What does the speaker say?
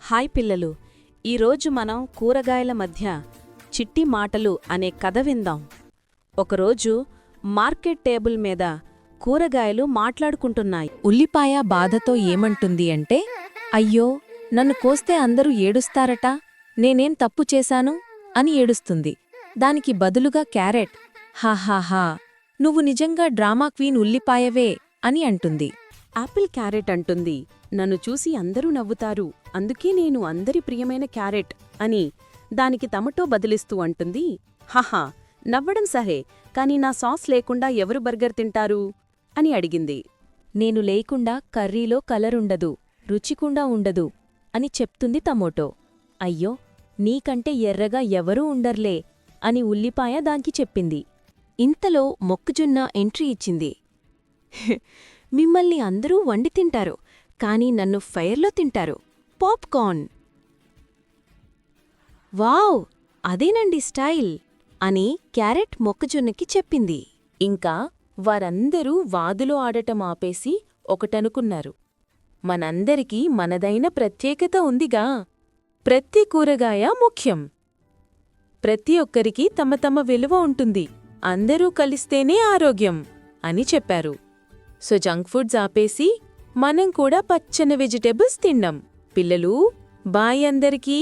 Hi పిల్లలు, ఈరోజు మనం కూరగాయల మధ్య చిట్టి మాటలు అనే కథ విందాం. ఒకరోజు మార్కెట్ టేబుల్ మీద కూరగాయలు మాట్లాడుకుంటున్నాయి. ఉల్లిపాయ బాధతో ఏమంటుంది అంటే, అయ్యో నన్ను కోస్తే అందరూ ఏడుస్తారట, నేనేం తప్పు చేశాను అని ఏడుస్తుంది. దానికి బదులుగా క్యారెట్, హాహాహా నువ్వు నిజంగా డ్రామా క్వీన్ ఉల్లిపాయవే అని అంటుంది. యాపిల్ క్యారెట్ అంటుంది, నన్ను చూసి అందరూ నవ్వుతారు, అందుకే నేను అందరి ప్రియమైన క్యారెట్ అని. దానికి టమటో బదిలిస్తూ అంటుంది, హహా నవ్వడం సరే, కాని నా సాస్ లేకుండా ఎవరు బర్గర్ తింటారు అని అడిగింది. నేను లేకుండా కర్రీలో కలరుండదు, రుచికుండా ఉండదు అని చెప్తుంది టమోటో. అయ్యో నీకంటే ఎర్రగా ఎవరూ ఉండర్లే అని ఉల్లిపాయ దానికి చెప్పింది. ఇంతలో మొక్కజొన్న ఎంట్రీ ఇచ్చింది. మిమ్మల్ని అందరూ వండి తింటారు, కాని నన్ను ఫైర్లో తింటారు, పాప్కార్న్. వావ్, అదేనండి స్టైల్ అని క్యారెట్ మొక్కజొన్నకి చెప్పింది. ఇంకా వారందరూ వాదులో ఆడటం ఆపేసి ఒకటనుకున్నారు, మనందరికీ మనదైన ప్రత్యేకత ఉందిగా, ప్రతి కూరగాయ ముఖ్యం, ప్రతి ఒక్కరికి తమ తమ విలువ ఉంటుంది, అందరూ కలిస్తేనే ఆరోగ్యం అని చెప్పారు. సో జంక్ ఫుడ్స్ ఆపేసి మనం కూడా పచ్చని వెజిటేబుల్స్ తిన్నాం. పిల్లలు బాయ్ అందరికీ.